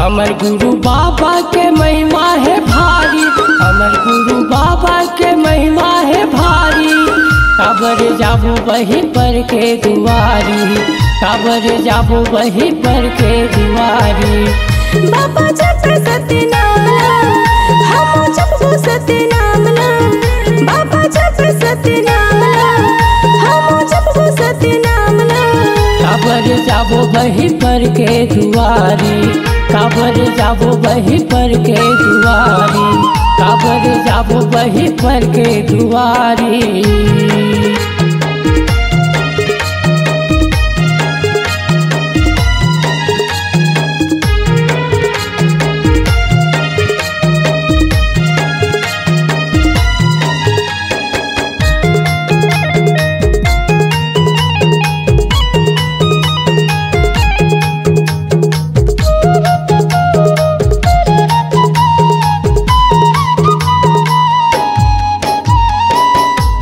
अमर गुरु बाबा के महिमा है भारी, अमर गुरु बाबा के महिमा है भारी। काबर जाबू वही पर के दुआरी, काबर जाबू वही पर के दुआरी। बाबा जप सतनाम हम जपो सतनाम, बाबा जप सतनाम हम जपो सतनाम। काबर जाबो वही पर के दुआरी, काबर जाबो वही पर के दुआरी, काबर जाबो वही पर के दुआरी।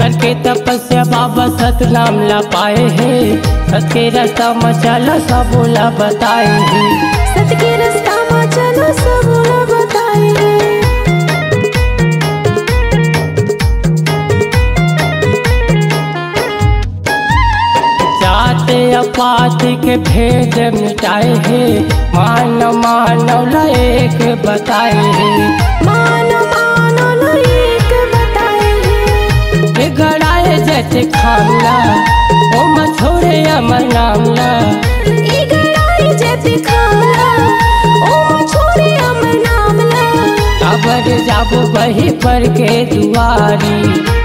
करके तपस्या बाबा सतनाम ला पाए हैं, सत के रास्ता में चला सब बोला बताए हैं, सत के रास्ता में चलो सब बोला बताए हैं। जाते अपात के भेद मिटाए हैं, मान मानव ला एक बताए हैं, मान मानव ला एक बताए हैं। गड़ाए जैसे खामला ओ मछोरे अमर नामला, गड़ाए जैसे खामला ओ मछोरे अमर नामला। काबर जाबो वही पर के दुआरी,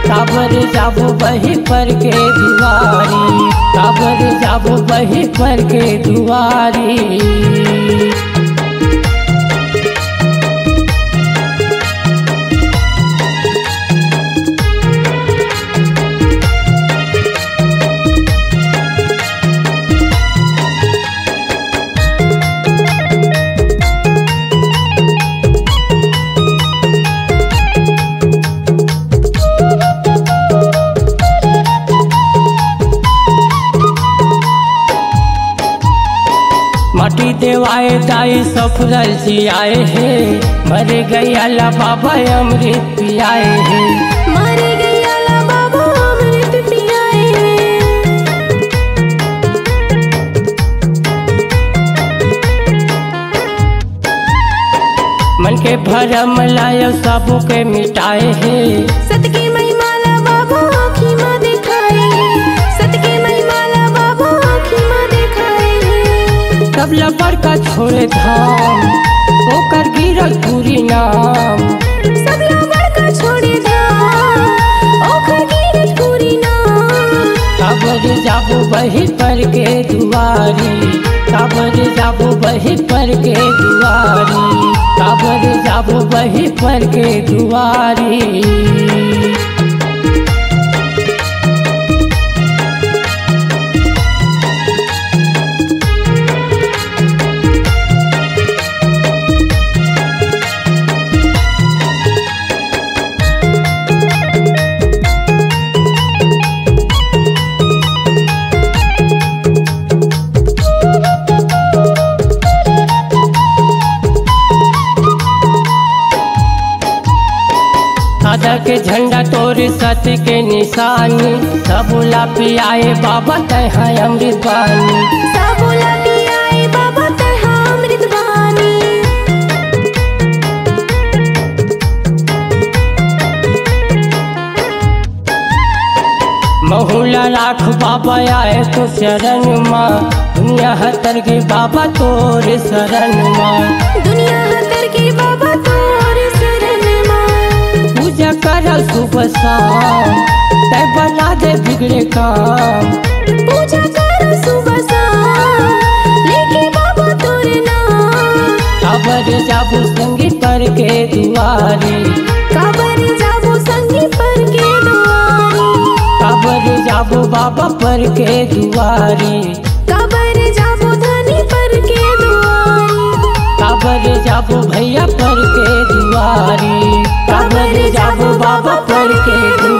काबर जाबो वही पर के दुआरी, काबर जाबो वही पर के दुआरी। माटी देवाए दाई सफरल जियाए हैं, मर गया ला बाबा अमृत पियाए हैं, मर गया ला बाबा अमृत पियाए हैं। मन के भरम लायो सबू के मिटाए हैं, सत के महिमा ला बाबा आँखी में दिखाए हैं, सत के महिमा ला बाबा आँखी में दिखाए हैं। सबला बड़का छोड़े धाम ओकर गिरल पूरी नाम, सबला बड़का छोड़े धाम ओकर गिरल पूरी नाम। काबर जाबो वही पर के दुआरी, काबर जाबो वही पर के दुआरी, काबर जाबो वही पर के दुआरी। सादा के झंडा तोर सत के निशानी, सबूला पियाए बाबा तैहा अमृत बानी, सबूला पियाए बाबा तैहा अमृत बानी। महुला राख बाबा आए तो शरण माँ, दुनिया हतर के बाबा तोर शरण माँ, दुनिया हतर के बाबा तोर शरण माँ। पूजा कर सुबह शाम तै बना दे बिगड़े काम, पूजा कर सुबह शाम लेके बाबा तोर नाम। काबर जाबू संगी पर के दुआरी, काबर जाबू जाबो बाबा पर के दुआरी, काबर जाबो धनी पर के दुआरी, काबर जाबो भैया पर के दुआरी, काबर जाबो बाबा पर के दुआरी।